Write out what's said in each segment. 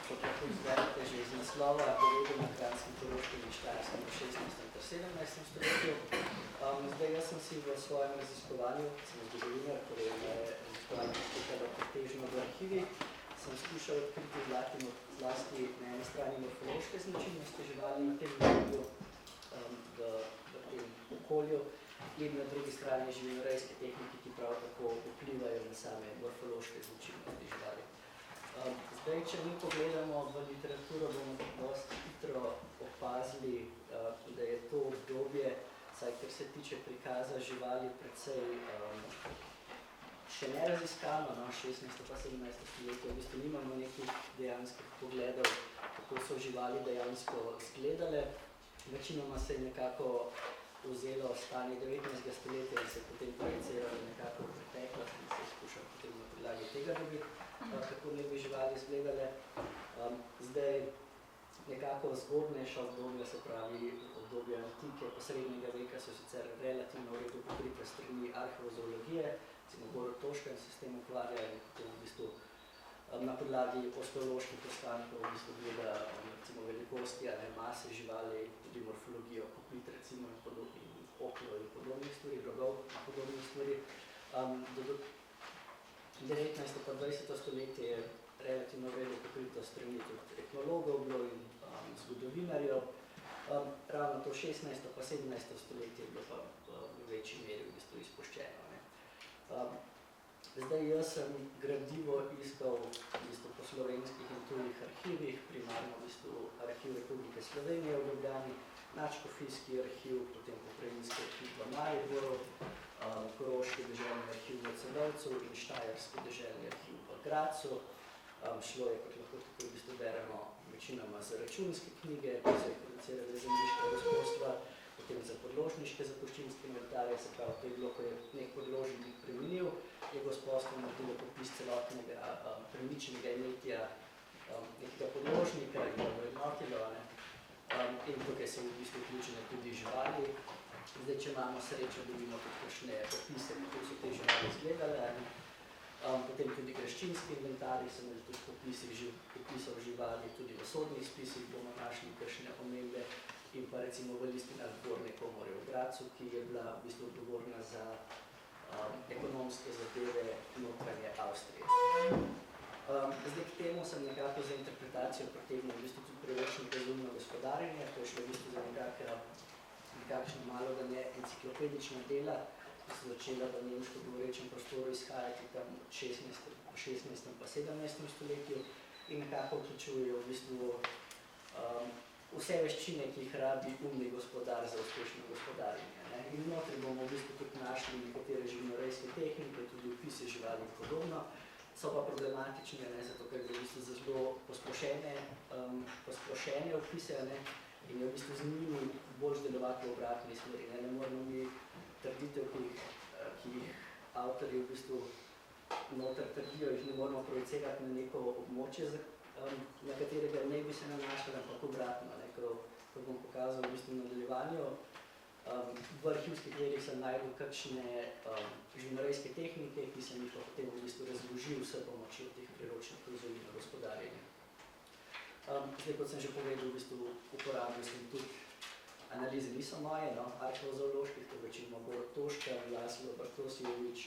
kot lahko izvedete že iz naslova, povedal na Kranjskem, Koroškem in Štajerskem v 16. ter 17. stoletju. Zdaj, jaz sem si v svojem raziskovanju, sem zgodovinar, torej raziskovanje potekalo pretežno v arhivi, sem skušal odkriti zlasti na eni strani morfološke značilnosti živali na tem obdobju, v tem okolju, in na drugi strani živinorejske tehnike, ki prav tako vplivajo na same morfološke značilnosti živali. Zdaj, če mi pogledamo v literaturo, bomo dosti hitro opazili, da je to obdobje, saj kar se tiče prikaza živali, precej še ne raziskano, 16. pa 17. stoletje, v bistvu nimamo nekih dejanskih pogledov, kako so živali dejansko izgledale. Večinoma se je nekako vzelo stanje 19. stoletja in se potem projiciralo nekako v preteklost in se je skušal potem na podlagi tega dobiti, kako ne bi živali izgledale. Zdaj, nekako zgodnejša obdobja, se pravi obdobje antike, posrednjega veka, so sicer relativno v redu pokrite strani arheozoologije, recimo Gorotoška in se s tem ukvarja in potem v bistvu na podlagi osteoloških ostankov v bistvu gleda recimo velikosti, mase živali, tudi morfologijo kopit, recimo in oklo in podobnih stvari, rogov in podobnih stvari. 19. pa 20. stoletje je relativno veliko pokrito strani tudi etnologov in zgodovinarjev. Ravno to 16. pa 17. stoletje je bilo pa v večji meri v bistvu izpuščeno. Zdaj, jaz sem gradivo iskal v bistvu po slovenskih in tujih arhivih, primarno v bistvu Arhiv Republike Slovenije v Ljubljani, Nadškofijski arhiv, potem Pokrajinski arhiv v Mariboru, Koroški deželni arhiv v Celovcu in Štajerski deželni arhiv v Gradcu. Šlo je, kot lahko tako v bistvu beremo, večinoma za računske knjige, ki so jih producirali zemljiška gospodstva, potem za podložniške zapuščinske inventarje, se pravi, to je bilo, ko je nek podložnik preminil, je gospodstvo naredilo popis celotnega premičnega imetja nekega podložnika in ga vrednotilo. In tukaj so v bistvu vključene tudi živali. Zdaj, če imamo srečo, dobimo tudi kakšne popise, kako so te živali izgledale. Potem tudi graščinski inventarji so imeli tudi popisov živali, tudi v sodnih spisih bomo našli kakšne omembe in pa recimo v listinah Dvorne komore v Gradcu, ki je bila v bistvu odgovorna za ekonomske zadeve notranje Avstrije. Zdaj, k temu sem nekako za interpretacijo pritegnil v bistvu tudi priročno razumno gospodarjenje, to je šlo v bistvu za nekakšno malo da ne enciklopedična dela, ki so začela v nemško govorečem prostoru izhajati tam v 16. pa 17. stoletju in nekako vključujejo v bistvu vse veščine, ki jih rabi umni gospodar za uspešno gospodarjenje. In notri bomo v bistvu tudi našli nekatere živinorejske tehnike, tudi opise živali in podobno, so pa problematične, zato ker je v bistvu za zelo posplošene opise in je v bistvu z njimi bolj delovati v obratni smeri. Ne moramo mi trditev, ki jih avtorji v bistvu noter trdijo, jih ne moramo projicirati na neko območje, na katerega ne bi se nanašali, ampak obratno, ko bom pokazal v bistvu nadaljevanju. V arhivskih delih sem najdel kakšne živinorejske tehnike, ki sem jih potem v bistvu razložil vse pomočjo teh priročnikov za gospodarjenje. Zdaj, kot sem že povedal, v bistvu uporabil sem tudi analize niso moje, arheozooloških, to večino Gorotoška, Laslo Bartosjevič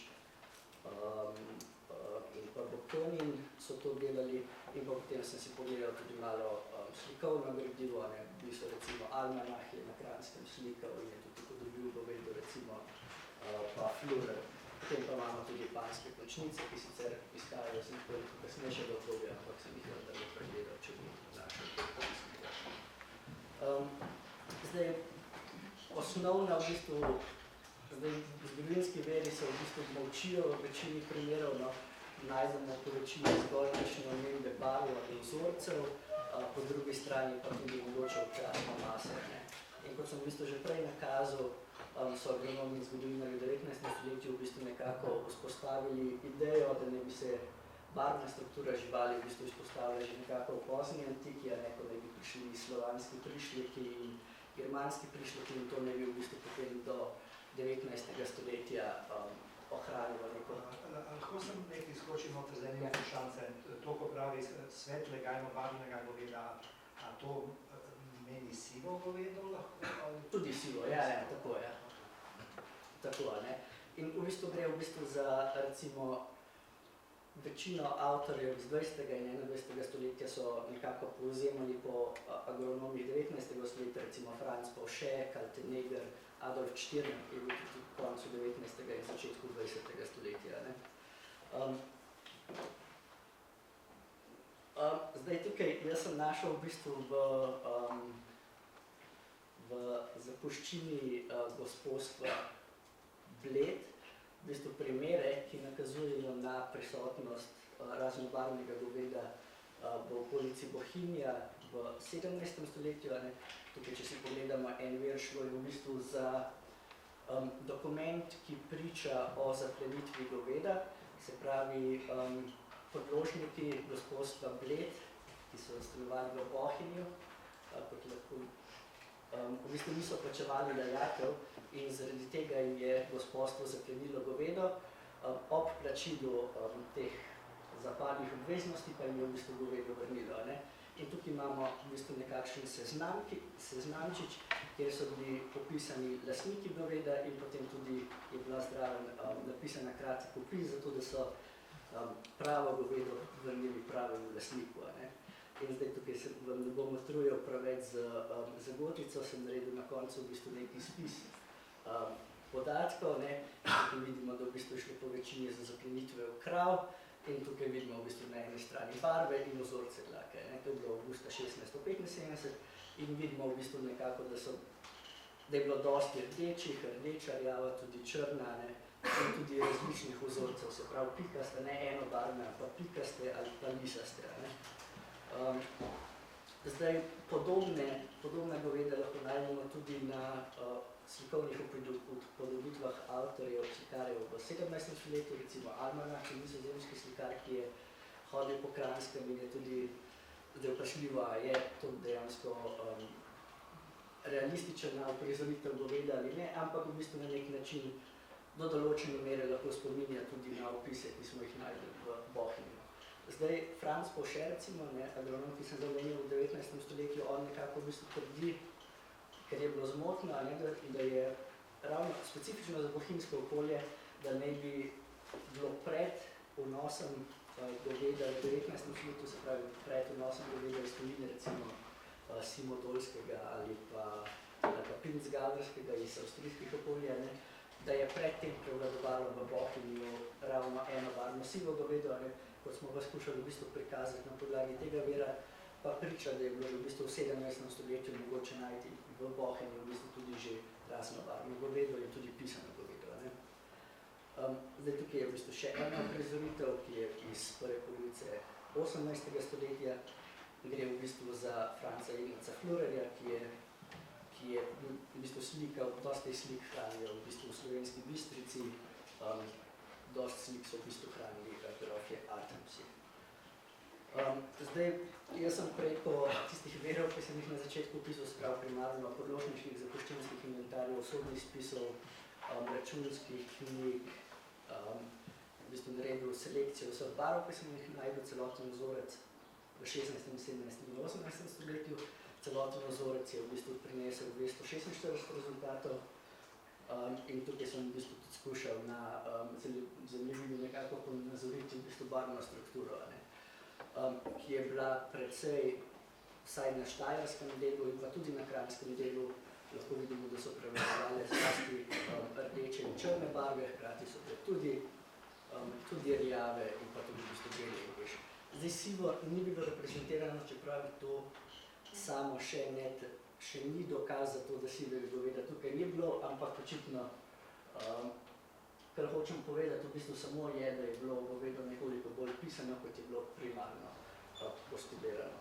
in pa Boktonin so to delali in pa potem sem si pogledal tudi malo slikovno gradivo, bili so recimo Almanah je na Kranjskem slikal in je tudi tako dobil povedal recimo pa Flurer. Potem pa imamo tudi panjske končnice, ki sicer izhajajo z nekoliko kasnejšega obdobja, ampak sem jih vendarle pregledal, če bi našel teh pomislitev. Zdaj, osnovna v bistvu, zgodovinski veri se v bistvu molčijo v večini primerov, najdemo poročili zgolj kakšne omembe barv in vzorcev, po drugi strani pa tudi mogoče občasno mase. In kot sem v bistvu že prej nakazal, so agronomi in zgodovinarji v 19. stoletju v bistvu nekako vzpostavili idejo, da ne bi se barvna struktura živali v bistvu izpostavila že nekako v pozni antiki, ko ne bi prišli slovanski prišleki in germanski prišleki in to ne bi v bistvu potem do 19. stoletja ohranilo neko. Lahko sem nekaj izkočil noter z enim vprašancem. To, ko pravi pravi svetlega enobarvnega goveda, a to meni sivo govedo lahko? Tudi sivo, ja, tako je. Tako, ne. In v bistvu gre za, recimo, večino avtorjev iz 20. in 21. stoletja so nekako povzemali po agronomih 19. stoletja, recimo Franz Pauchet, Kaltenegger, Adolf Stirner, ki je bil tudi v koncu 19. in začetku 20. stoletja. Ne. Zdaj tukaj, jaz sem našel v bistvu v zapuščini gospodstva Bled, v bistvu primere, ki nakazujejo na prisotnost raznobarvnega goveda v okolici Bohinja v 17. stoletju. Ne. Tukaj, če si pogledamo en vir, šlo je v bistvu za dokument, ki priča o zaplenitvi goveda, se pravi podložniki gospodstva Bled, ki so stanovali v Bohinju, kot lahko v bistvu niso plačevali dajatev in zaradi tega je gospodstvo zaplenilo govedo, ob plačilu teh zapadlih obveznosti pa jim je v bistvu govedo vrnilo. Ne. In tukaj imamo v bistvu nekakšen seznamčič, kjer so bili popisani lastniki goveda in potem tudi je bila zraven napisana kratek opis, zato da so pravo govedo vrnili pravemu lastniku. Ne. In zdaj tukaj se vam ne bom utrujal preveč z gotico, sem naredil na koncu v bistvu neki spis podatkov. Ne. Tukaj vidimo, da v bistvu je šlo po večini za zaplenitve krav in tukaj vidimo v bistvu na eni strani barve in vzorce dlake. Ne. To je bilo avgusta 1675 in vidimo v bistvu nekako, da je bilo dosti rdečih, rdeča, rjava, tudi črna, ne. In tudi različnih vzorcev, se pravi pikaste, ne enobarvne, pa pikaste ali pa lisaste. Ne. Zdaj, podobne govede lahko najdemo tudi na slikovnih upodobitvah avtorjev, slikarjev v 17. stoletju, recimo Almanach, nizozemski slikar, ki je hodil po Kranjskem in je tudi, zdaj vprašljivo, je to dejansko realistična uprizoritev goveda ali ne, ampak v bistvu na nek način do določene mere lahko spominja tudi na opise, ki smo jih našli v Bohinju. Zdaj, Franz Pauchet, recimo, agronom, ki sem zamenil v 19. stoletju, on nekako v bistvu trdi, ker je bilo zmotno, da je ravno specifično za bohinjsko okolje, da naj bi bilo pred vnosom goveda v 19. stoletju, se pravi pred vnosom goveda iz tujine, recimo simodolskega ali pa pinzgavrskega iz avstrijskih okolja, da je predtem prevladovalo v Bohinju ravno enobarvno sivo govedo, kot smo ga skušali v bistvu prikazati na podlagi tega vira, pa priča, da je bilo v bistvu v 17. stoletju mogoče najti v Bohinju v bistvu tudi že raznobarvno govedo in tudi pisano govedo. Zdaj tukaj je v bistvu še ena prizoritev, ki je iz prve polovice 18. stoletja. Gre v bistvu za Franca Ignaca Flurerja, ki je v bistvu slikal, dosti slik hranijo v bistvu v Slovenski Bistrici, dosti slik so v bistvu hranili grofje Artemsi. Zdaj, jaz sem preko tistih verov, ki sem jih na začetku opisal, se pravi primarno podložniških zapuščinskih inventarjev, osebnih spisov, računskih knjig, v bistvu naredil selekcijo vseh barv, ki sem jih najdel celoten vzorec v 16., 17. in 18. stoletju. Celoten vzorec je v bistvu prinesel 246 rezultatov in tukaj sem v bistvu tudi skušal na zemljevidu nekako ponazoriti v bistvu barvno strukturo, ki je bila precej, vsaj na štajerskem delu in pa tudi na kranjskem delu, lahko vidimo, da so prevladovale zlasti rdeče in črne barve, hkrati so tudi rjave in pa tudi v bistvu bele in bež. Zdaj sivo ni bilo reprezentirano, čeprav to samo še ni dokaz za to, da sivega goveda tukaj ni bilo, ampak očitno, kar hočem povedati, v bistvu samo je, da je bilo govedo nekoliko bolj pisano, kot je bilo primarno postulirano.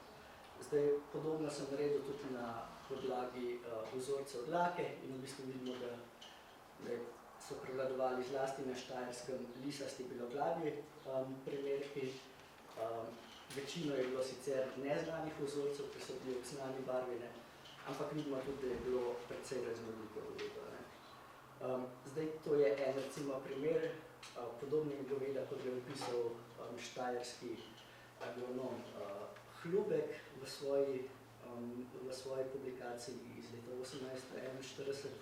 Zdaj, podobno sem naredil tudi na podlagi vzorcev dlake in v bistvu vidimo, da so prevladovali zlasti na štajerskem lisasti beloglavi primerki. Večino je bilo sicer neznanih vzorcev, ki so bili znani barvine, ampak vidimo tudi, da je bilo precej raznoliko govedo. Zdaj, to je en recimo primer podobnega goveda, kot je opisal štajerski agronom Hlubek v svoji publikaciji iz leta 1841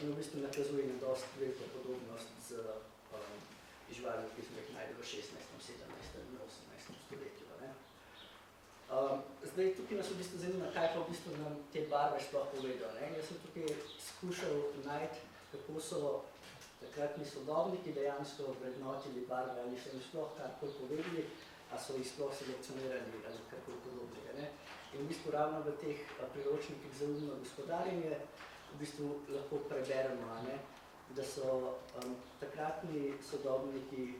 in v bistvu nakazuje na dosti veliko podobnost z živalmi, ki smo jih najdeli v 16., 17. in 18. stoletju. Zdaj, tukaj nas v bistvu zanima, kaj pa v bistvu nam te barve sploh povedal. Jaz sem tukaj skušal najti, kako so takratni sodobniki dejansko vrednotili barve, ali so jim sploh karkoli povedali, a so jih sploh selekcionirali ali karkoli podobnega. In v bistvu ravno v teh priročnikih za umno gospodarjenje v bistvu lahko preberemo, da so takratni sodobniki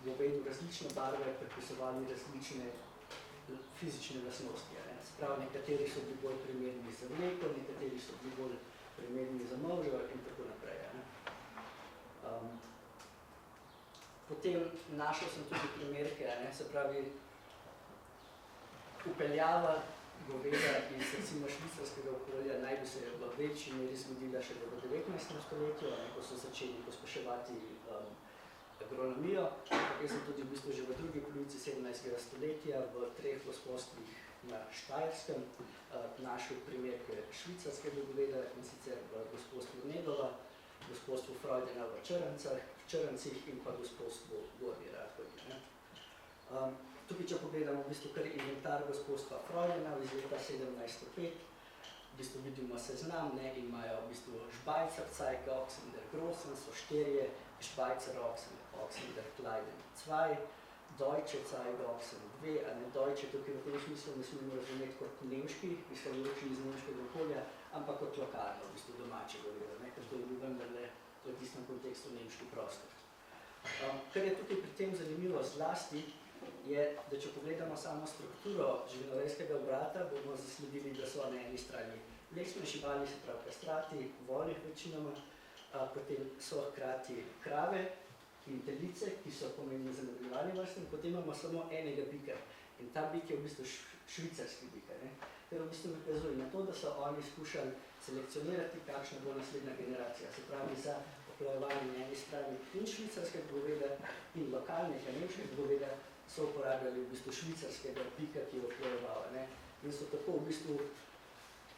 govedu različne barve pripisovali različne fizične lastnosti. Sprav, nekateri so bili bolj primerni za mleko, nekateri so bili bolj primerni za molžo in tako naprej. Potem našel sem tudi primerke, se pravi, upeljava goveda iz recimo švicarskega okolja naj bi se v večji meri zgodila še v 19. stoletju, ko so začeli pospeševati agronomijo. Jaz sem tudi v bistvu že v drugi polovici 17. stoletja v 3 gospodstvih na Štajerskem našel primerke švicarskega goveda, in sicer v gospodstvu Negova, gospodstvu Freudena v Črncih in pa gospodstvu Gornji Radgoni. Tukaj, če pogledamo v bistvu kar inventar gospodstva Freudena iz leta 1705, v bistvu vidimo seznam, imajo v bistvu Šbajcer, Zeige, Ochsen, der Grossen, so 4, Šbajcer, Ochsen, der Kleinen, 2, Deutsche, Zeige, Ochsen, 2, a ne Deutsche, tukaj v tem smislu ne smemo razumeti kot nemški, izhajajoči iz nemškega okolja, ampak kot lokalno, v bistvu domače goveda, ker to je bil vendarle v tistem kontekstu nemški prostor. Kar je tukaj pri tem zanimivo zlasti, je, da če pogledamo samo strukturo živinorejskega obrata, bomo zasledili, da so na eni strani mlečne živali, se pravi kastrati, volih večinoma, potem so hkrati krave in telice, ki so pomembni za nadaljevanje vrste, in potem imamo samo enega bika. In ta bik je v bistvu švicarski bik, ker v bistvu nakazuje na to, da so oni skušali selekcionirati, kakšna bo naslednja generacija. Se pravi, za oplojevanje na eni strani in švicarskega goveda in lokalnega nemškega goveda so uporabljali v bistvu švicarskega bika, ki je oplojeval, in so tako v bistvu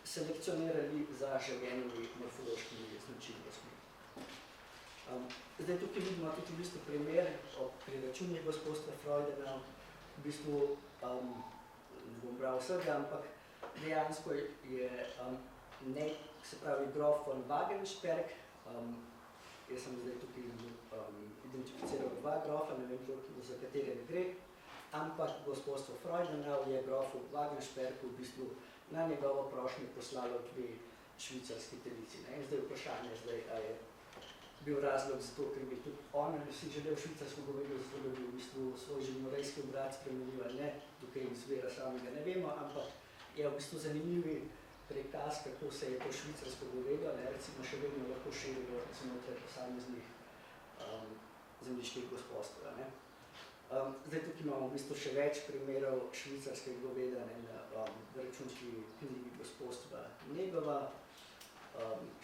selekcionirali za želenimi morfološkimi značilnostmi. Zdaj tukaj vidimo tudi v bistvu primer pri računih gospodstva Freudena, v bistvu ne bom bral vsega, ampak dejansko je se pravi grof von Wagensperg, jaz sem zdaj tukaj identificiral 2 grofa, ne vem, za katerega gre, ampak gospodstvo Freudenau je grofu Wagenspergu v bistvu na njegovo prošnjo poslalo 2 švicarski telici. In zdaj vprašanje, a je bil razlog za to, ker bi tudi on si želel švicarsko govedo, zato da bi v bistvu svoj živinorejski obrat spremenil ali ne, tukaj izvira samega ne vemo, ampak je v bistvu zanimivi prikaz, kako se je to švicarsko govedo, recimo še vedno lahko širilo znotraj posameznih zemljiških gospodstv. Zdaj tukaj imamo v bistvu še več primerov švicarskega goveda na računski knjigi gospodstva Negova,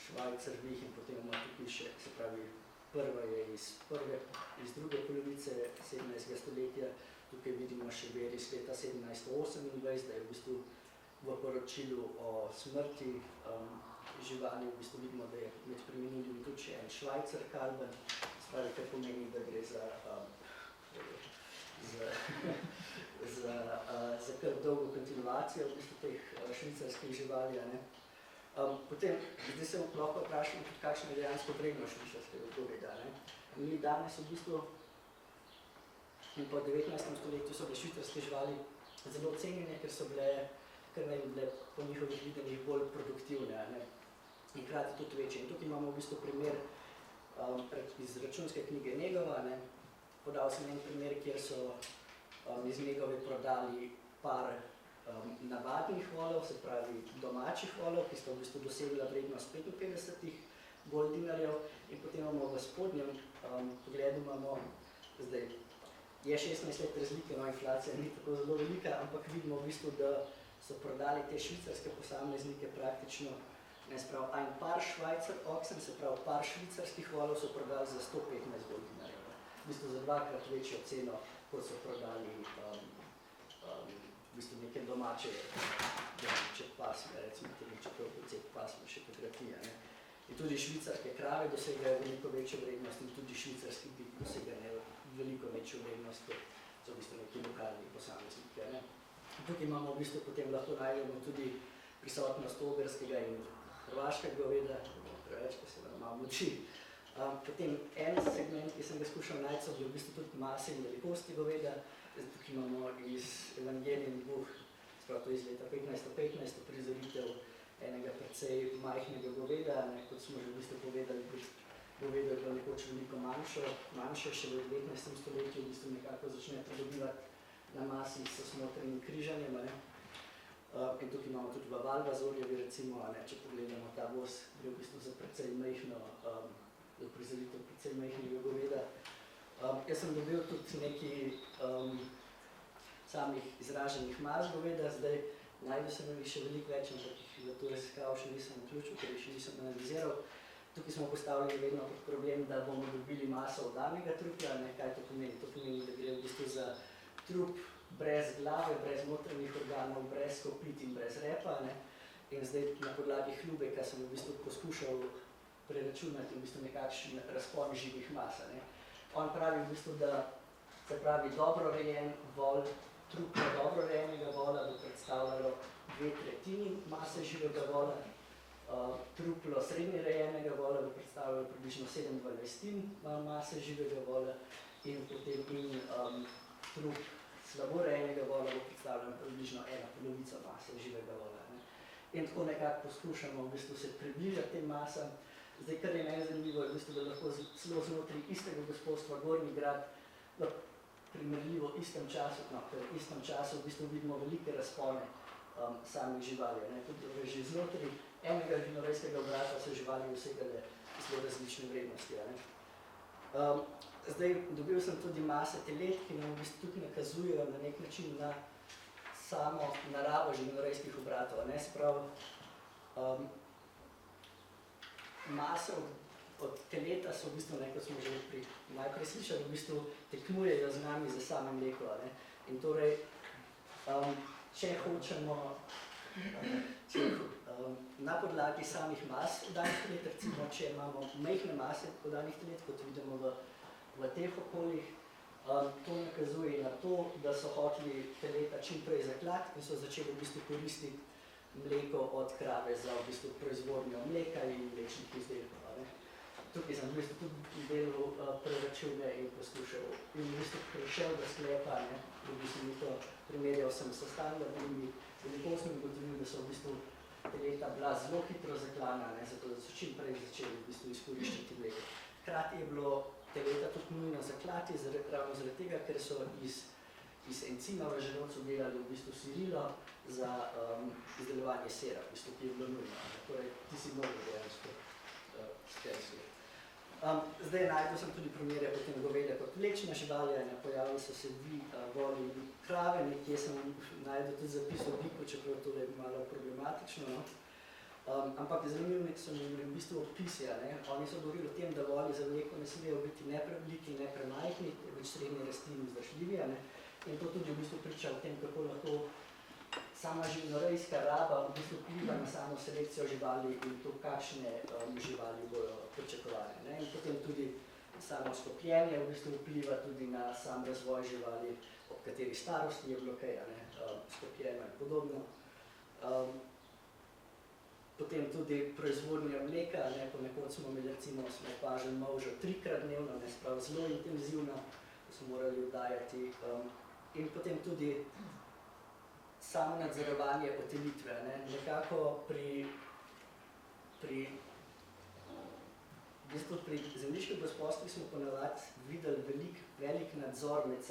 Švajcer, Vih in potem imamo tukaj še, se pravi, prva je iz druge polovice 17. stoletja, tukaj vidimo še ver iz leta 1728, da je v bistvu v poročilu o smrti živali, v bistvu vidimo, da je med preminulimi tudi še en Švajcer kalben, spravi, kar pomeni, da gre za kar dolgo kontinuacijo v bistvu teh švicarskih živali. Potem, zdaj se lahko vprašam, kakšna je dejansko vrednost švicarskega goveda. Mi danes v bistvu in po 19. stoletju so bile švicarske živali zelo cenjene, ker so bile po njihovih videnjih bolj produktivne in hkrati tudi večje. In tukaj imamo v bistvu primer iz računske knjige Negova. Podal sem en primer, kjer so iz Negove prodali par navadnih volov, se pravi domačih volov, ki sta v bistvu dosegla vrednost 55 goldinarjev, in potem imamo v spodnjem pogledu zdaj je 16 let razlike, inflacija ni tako zelo velika, ampak vidimo v bistvu, da so prodali te švicarske posameznike praktično, en par Švajcer Ochsen, se pravi par švicarskih volov so prodali za 115 goldinarjev. V bistvu za 2-krat večjo ceno, kot so prodali v bistvu neke domače pasme, recimo tudi čeprav koncept pasme še fotografija. In tudi švicarske krave dosegajo veliko večjo vrednost in tudi švicarski bik dosegajo veliko večjo vrednost, kot so v bistvu neki lokalni posamezniki. Tukaj imamo v bistvu potem lahko najdemo tudi prisotnost ogrskega in hrvaškega goveda, preveč, ko se vam malo moči. Potem en segment, ki sem ga skušal najti, so v bistvu tudi mase in velikosti goveda. Tukaj imamo iz Evangelij Buh, spravo iz leta 1515, prizoritev enega precej majhnega goveda, kot smo že v bistvu povedali, govedo je bilo nekoč veliko manjše, še v 19. stoletju v bistvu nekako začne pridobivati na masi s smotrenim križanjem. In tukaj imamo tudi v Valvazorjevi, recimo, če pogledamo ta voz, gre v bistvu za precej majhno, za prizoritev precej majhnega goveda. Jaz sem dobil tudi nekaj samih izraženih mas goveda, zdaj najdel sem jih še veliko več, ampak jih za to raziskav še nisem vključil, ker jih še nisem analiziral. Tukaj smo postavili vedno kot problem, da bomo dobili maso oddanega trupla. Kaj to pomeni? To pomeni, da gre v bistvu za trup brez glave, brez notranjih organov, brez kopit in brez repa. In zdaj na podlagi Hlubeka sem v bistvu poskušal preračunati v bistvu nekakšen razpon živih mas. On pravi v bistvu, da se pravi dobro rejen vol, truplo dobro rejenega vola bo predstavljalo 2/3 mase živega vola, truplo srednje rejenega vola bo predstavljalo približno 7/12 mase živega vola in potem trup slabo rejenega vola bo predstavljalo približno 1/2 mase živega vola. In tako nekako poskušamo v bistvu se približati tem masam. Zdaj, kar je meni zanimivo, je v bistvu, da lahko celo znotraj istega gospodstva Gornji Grad v primerljivo istem času, v istem času v bistvu vidimo velike razpone samih živali. Tudi že znotraj enega živinorejskega obrata so živali dosegale zelo različne vrednosti. Zdaj, dobil sem tudi mase telet, ki nam v bistvu tudi nakazujejo na nek način na samo naravo živinorejskih obratov. Sprav, mase od teleta so v bistvu, kot smo že najprej slišali, v bistvu tekmujejo z nami za samo mleko. In torej, če hočemo na podlagi samih mas oddanih telet, recimo, če imamo majhne mase oddanih telet, kot vidimo v teh okoljih, to nakazuje na to, da so hoteli teleta čim prej zaklati in so začeli v bistvu koristiti mleko od krave za v bistvu proizvodnjo mleka in mlečnih izdelkov. Tukaj sem v bistvu tudi delal preračune in poskušal in v bistvu prišel do sklepa, v bistvu mi to primerjal sem s standardnimi velikostmi, ugotovil, da so v bistvu teleta bila zelo hitro zaklana, zato da so čim prej začeli v bistvu izkoriščati mleko. Hkrati je bilo teleta tudi nujno zaklati, ravno zaradi tega, ker so iz encima v želodcu delali v bistvu sirilo za izdelovanje sera, v bistvu, ki je bilo nujno. Torej, ti si mogel dejansko skresli. Zdaj najdel sem tudi primere potem goveda kot mlečne živali, pojavili so se voli in krave, nekje sem najdel tudi zapis o biku, čeprav to je malo problematično. Ampak zanimivo so mi v bistvu opisi. Oni so govorili o tem, da voli za mleko ne smejo biti ne preveliki, ne premajhni, več srednje rasti in vzdržljivi. In to tudi v bistvu priča o tem, kako lahko sama živinorejska raba v bistvu vpliva na samo selekcijo živali in to, kakšne živali bojo pričakovane. In potem tudi samo skopljenje v bistvu vpliva tudi na sam razvoj živali, ob kateri starosti je bilo kaj, skopljeno in podobno. Potem tudi proizvodnja mleka, ponekod smo imeli, recimo, smo opažali molžo 3-krat dnevno, sprav zelo intenzivno, ko smo morali oddajati. In potem tudi samo nadzorovanje otelitve. Nekako pri zemljiških gospodstvih smo ponavadi videli velik nadzor med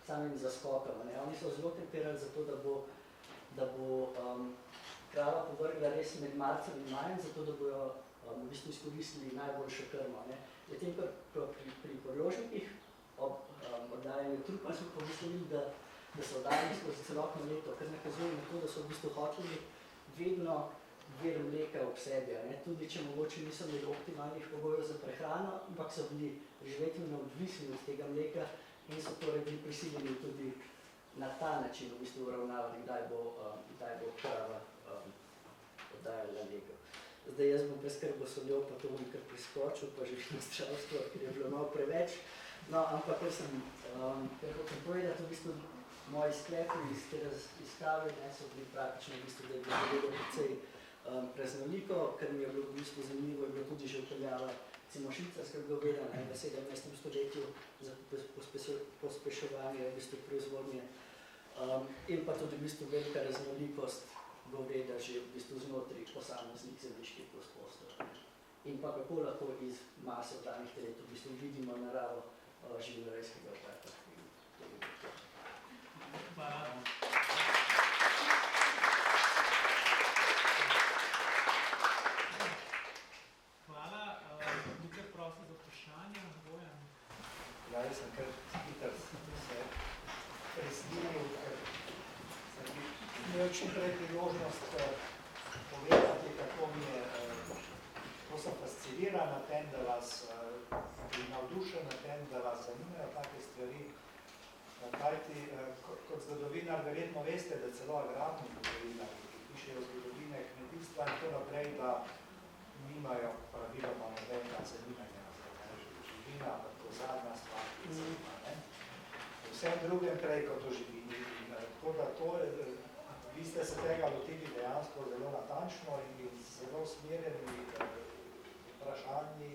samim zaskokom. Oni so zelo tempirali za to, da bo krava povrgla res med marcem in majem, zato da bojo v bistvu izkoristili najboljšo krmo. Medtem ko pri podložnikih ob oddajanju trupa smo pa v bistvu videli, da so oddajali skozi celotno leto, kar nakazuje na to, da so v bistvu hoteli vedno vir mleka ob sebi. Tudi če mogoče niso imeli optimalnih pogojev za prehrano, ampak so bili živetveno odvisni od tega mleka in so torej bili prisiljeni tudi na ta način v bistvu uravnavali, kdaj bo krava oddajala lego. Zdaj jaz bom preskrbo soljo, pa to bom kar priskočil, pa živino zdravstvo, ker je bilo malo preveč. No, ampak kar hočem povedati, v bistvu moji sklepi iz te raziskave so bili praktično v bistvu, da je bilo lego precej raznoliko, kar mi je bilo v bistvu zanimivo, je bilo tudi že upeljava recimo švicarskega goveda v 17. stoletju za pospeševanje v bistvu proizvodnje in pa tudi v bistvu velika raznolikost goveda že v bistvu znotraj posameznih zemljiških prostorov. In pa kako lahko iz mase danih telet v bistvu vidimo naravo živinorejskega obrata. Hvala. Hvala. Nekaj prosim za vprašanje, Bojan. Ja, jaz sem kar hiter se presnil, ker sem imel čim prej priložnost povedati, kako sem fasciniran na tem, da vas in navdušen na tem, da vas zanimajo take stvari. Kajti, kot zgodovinar verjetno veste, da celo agrarni zgodovinari, ki pišejo zgodovine kmetijstva in tako naprej, da nimajo praviloma nobenega zanimanja za živina, pa to zadnja stvar, ki zanima. Vsem drugem prej kot to živini. Tako da to, vi ste se tega lotili dejansko zelo natančno in zelo usmerjeni vprašanji,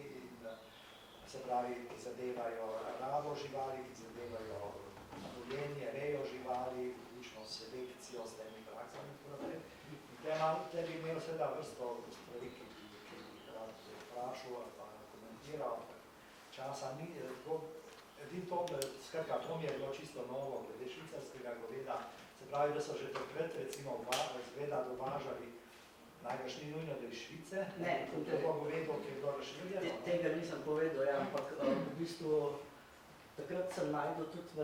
se pravi, ki zadevajo rabo živali, ki zadevajo dojenje, rejo živali, vključno selekcijo s temi praksami in tako naprej. Tle bi imel seveda vrsto stvari, ki bi rad vprašal ali pa komentiral, časa ni. Skratka, to mi je bilo čisto novo glede švicarskega goveda. Se pravi, da so že takrat recimo zgleda dovažali, najbrž ni nujno, da iz Švice, to govedo, ki je bilo razširjeno. Tega nisem povedal, ja, ampak v bistvu takrat sem najdel tudi v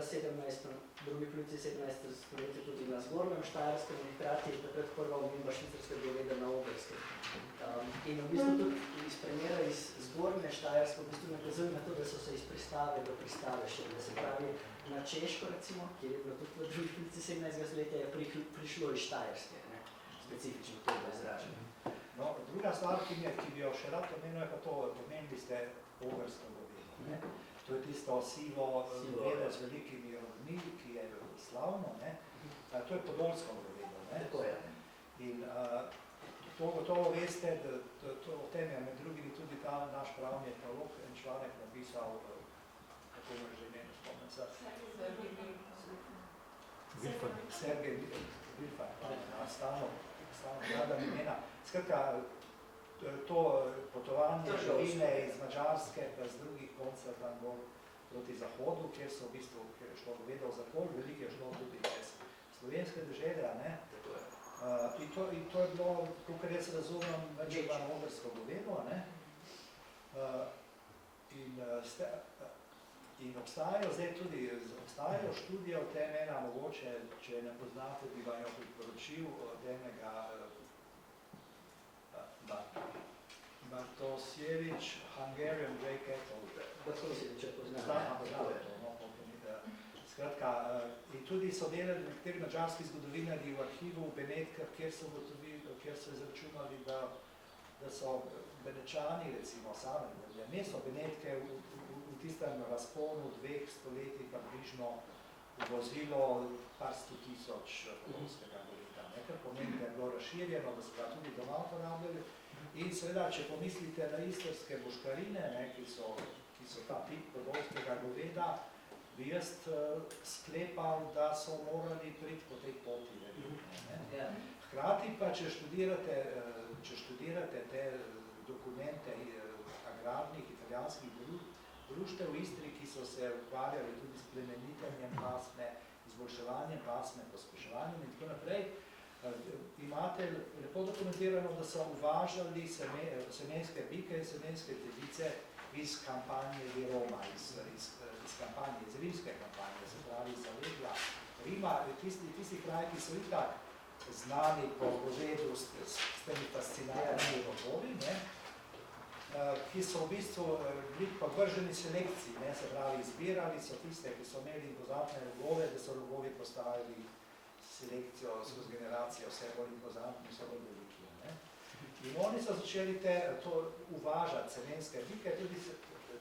drugi polovici 17. stoletja tudi na Zgornjem Štajerskem in hkrati je takrat prva omemba švicarskega goveda na Ogrskem. In v bistvu tudi iz primera iz Zgornje Štajerske v bistvu nakazuje na to, da so se iz pristave do pristave šli. Da se pravi, na Češko recimo, kjer je bilo tudi v drugi polovici 17. stoletja, je prišlo iz Štajerske, specifično to je izraženo. No, druga stvar, ki bi jo še rad omenil, je pa to, pomenili ste ogrsko govedo. To je tisto sivo govedo z velikimi rodmi, ki je slavno. To je podolsko govedo. Tako je. In to gotovo veste, da o tem je med drugimi tudi ta naš pravni etnolog en članek napisal, kako me že imeno spomnim se. Sergej Vilfan, stano gledam imena. Skratka, to potovanje živine iz Madžarske pa z drugih koncev tam bolj proti zahodu, kjer so v bistvu šlo govedo za pol, veliko je šlo tudi čez slovenske deželje, in to je bilo, kakor jaz razumem, večjega ogrsko govedo, in obstajajo zdaj tudi, obstajajo študije o tem, ena mogoče, če ne poznate, bi vam jo priporočil od enega Bartosjevič, Hungarian Grey Cattle. Bartosjevič, če poznate. Skratka, in tudi so delali nekateri madžarski zgodovinarji v arhivu v Benetkah, kjer so izračunali, da so Benečani, recimo sami, mesto Benetke v tistem razponu 2 stoletij približno uvozilo par 100 000 podolskega goveda. Kar pomeni, da je bilo razširjeno, da so ga tudi doma uporabljali. In seveda, če pomislite na istrske boškarine, ki so ta tip podolskega goveda, bi jaz sklepal, da so morali priti po tej poti. Hkrati pa, če študirate te dokumente agrarnih italijanskih društev v Istri, ki so se ukvarjali tudi s plemenitenjem pasme, izboljševanjem pasme, pospeševanjem in tako naprej, imate lepo dokumentirano, da so uvažali semenske bike in semenske telice iz kampanje di Roma, iz kampanje, iz rimske kampanje, se pravi iz zaledja Rima, tisti kraji, ki so itak znani po govedu s temi fascinarnimi rogovi, ki so v bistvu bili podvrženi selekciji, ne, se pravi, izbirali so tiste, ki so imeli impozantne rogove, da so rogovi postavili selekcijo skozi generacijo, vse bolj impozantni, vse bolj veliki. Ne. In oni so začeli to uvažati semenske bike, tudi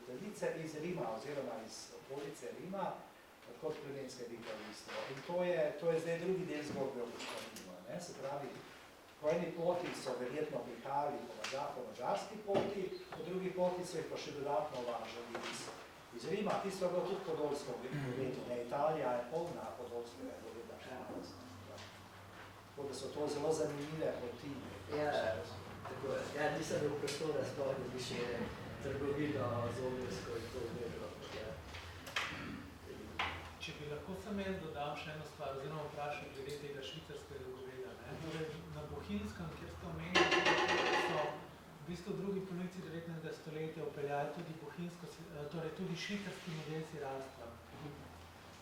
telice iz Rima, oziroma iz okolice Rima, kot plemenske bike v bistvu. In to je zdaj drugi del zgodbe o Boštaninu. Se pravi, po eni poti so verjetno prihajali po mađarski poti, po drugi poti so jih pa še dodatno uvažali iz Rima. Tisto je bilo tudi podolsko govedo. Italija je polna podolskega goveda. Tako da so to zelo zanimive poti. Ja, tako je. Ja, nisem bil prostora sploh, da bi še trgovino z obljesko in to vedelo. Če bi lahko samo jaz dodal še eno stvar, oziroma vprašal glede tega švicarskega goveda. Torej, na Bohinjskem, kjer ste omenili, so v bistvu v drugi polovici 19. stoletja upeljali tudi bohinjsko, torej tudi švicarski model sirarstva.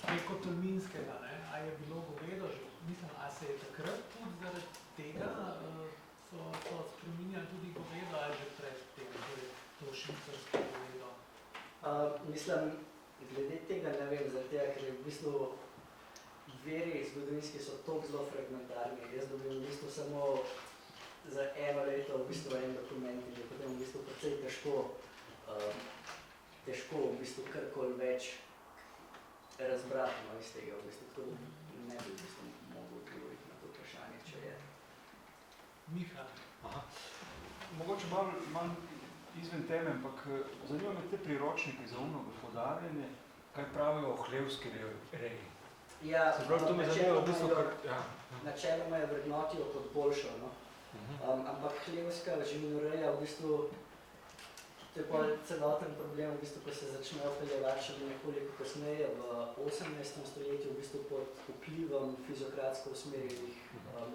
Preko tolminskega, a je bilo govedo že, mislim, a se je takrat tudi zaradi tega so spreminjali tudi govedo, ali že pred tega, torej to švicarsko govedo? Mislim, glede tega ne vem, zaradi tega, ker je v bistvu veri zgodovinski so toliko zelo fragmentarni. Jaz dobim v bistvu samo za eno leto v bistvu en dokument in je potem v bistvu precej težko v bistvu karkoli več razbrati iz tega v bistvu. Tako ne bi v bistvu mogel odgovoriti na to vprašanje, če je. Miha. Mogoče malo izven teme, ampak zanima me te priročnike za umno gospodarjenje, kaj pravijo o hlevski reji. Ja, načeloma je vrednotijo kot boljšo, no? Ampak hlevska živinoreja v bistvu, to je pa celoten problem, v bistvu, ko se začnejo peljevati še nekoliko kasneje, v 18. stoletju v bistvu pod vplivom fiziokratsko usmerjenih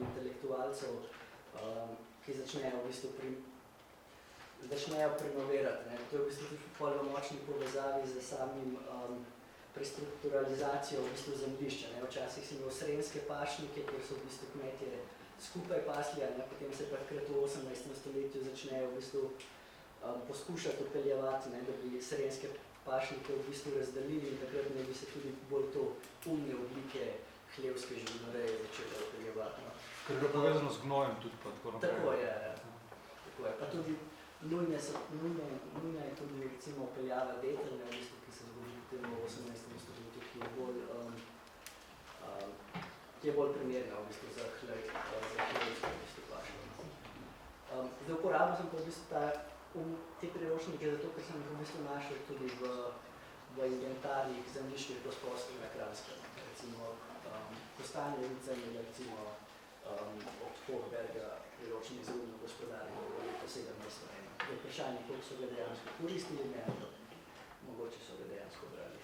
intelektualcev, ki začnejo v bistvu prinoverati. To je v bistvu tudi v močni povezavi z samim prestrukturalizacijo v bistvu zemljišča. Včasih si imel srenjske pašnike, kjer so v bistvu kmetje skupaj pasli, potem se pa takrat v 18. stoletju začnejo v bistvu poskušati upeljevati, da bi srenjske pašnike v bistvu razdelili in takrat ne bi se tudi bolj to umne oblike hlevske živinoreje začele upeljevati. Ker je povezano z gnojem tudi pa tako naprej. Tako je. Pa tudi nujna je tudi recimo upeljava detelne, v bistvu, ki se zgodi potem v 18. stoletju, ki je bolj primerna v bistvu za hlevsko v bistvu pašno. Zdaj uporabil sem pa v bistvu te priročnike zato, ker sem jih v bistvu našel tudi v inventarjih zemljiških gospodskih na Kranjskem. Recimo Kostanje Vica in recimo od Hochberga priročni za umno gospodarjenje v leto 17. Je vprašanje, koliko so ga dejansko koristili, ne, ampak mogoče so ga dejansko brali.